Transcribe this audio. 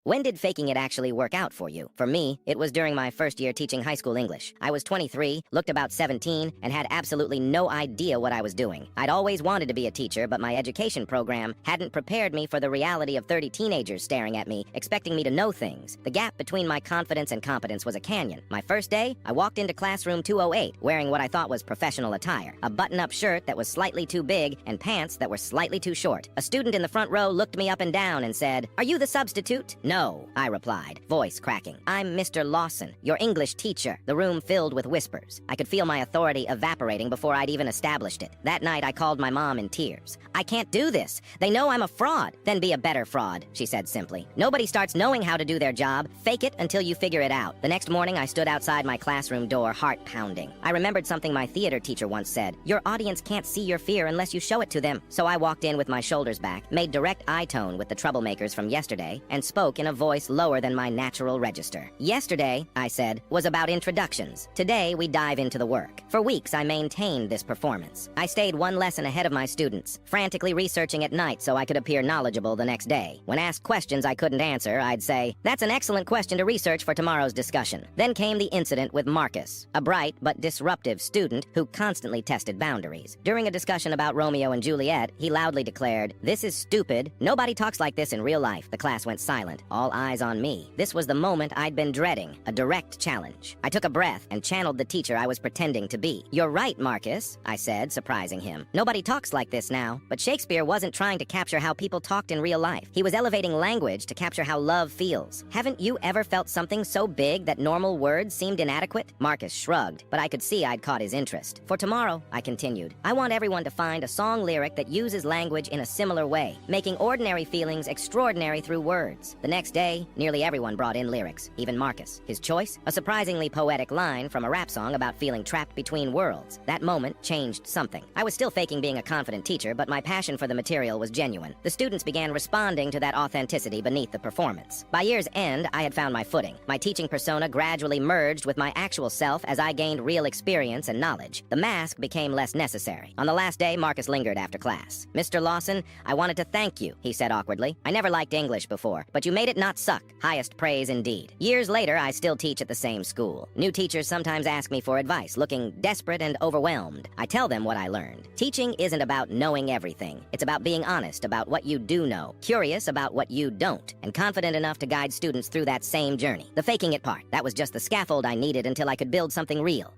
When did faking it actually work out for you? For me, it was during my first year teaching high school English. I was 23, looked about 17, and had absolutely no idea what I was doing. I'd always wanted to be a teacher, but my education program hadn't prepared me for the reality of 30 teenagers staring at me, expecting me to know things. The gap between my confidence and competence was a canyon. My first day, I walked into classroom 208 wearing what I thought was professional attire, a button-up shirt that was slightly too big and pants that were slightly too short. A student in the front row looked me up and down and said, "Are you the substitute?" "No," I replied, voice cracking. "I'm Mr. Lawson, your English teacher." The room filled with whispers. I could feel my authority evaporating before I'd even established it. That night, I called my mom in tears. "I can't do this. They know I'm a fraud." "Then be a better fraud," she said simply. "Nobody starts knowing how to do their job. Fake it until you figure it out." The next morning, I stood outside my classroom door, heart pounding. I remembered something my theater teacher once said, "Your audience can't see your fear unless you show it to them." So I walked in with my shoulders back, made direct eye tone with the troublemakers from yesterday, and spoke in a voice lower than my natural register. "Yesterday," I said, "was about introductions. Today, we dive into the work." For weeks, I maintained this performance. I stayed one lesson ahead of my students, frantically researching at night so I could appear knowledgeable the next day. When asked questions I couldn't answer, I'd say, "That's an excellent question to research for tomorrow's discussion." Then came the incident with Marcus, a bright but disruptive student who constantly tested boundaries. During a discussion about Romeo and Juliet, he loudly declared, "This is stupid. Nobody talks like this in real life." The class went silent, all eyes on me. This was the moment I'd been dreading, a direct challenge. I took a breath and channeled the teacher I was pretending to be. "You're right, Marcus," I said, surprising him. "Nobody talks like this now." But Shakespeare wasn't trying to capture how people talked in real life. He was elevating language to capture how love feels. "Haven't you ever felt something so big that normal words seemed inadequate?" Marcus shrugged, but I could see I'd caught his interest. "For tomorrow," I continued, "I want everyone to find a song lyric that uses language in a similar way, making ordinary feelings extraordinary through words." The next day, nearly everyone brought in lyrics, even Marcus. His choice? A surprisingly poetic line from a rap song about feeling trapped between worlds. That moment changed something. I was still faking being a confident teacher, but my passion for the material was genuine. The students began responding to that authenticity beneath the performance. By year's end, I had found my footing. My teaching persona gradually merged with my actual self as I gained real experience and knowledge. The mask became less necessary. On the last day, Marcus lingered after class. "Mr. Lawson, I wanted to thank you," he said awkwardly. "I never liked English before, but you made it not suck. Highest praise indeed." Years later, I still teach at the same school. New teachers sometimes ask me for advice, looking desperate and overwhelmed. I tell them what I learned. Teaching isn't about knowing everything. It's about being honest about what you do know, curious about what you don't, and confident enough to guide students through that same journey. The faking it part, that was just the scaffold I needed until I could build something real.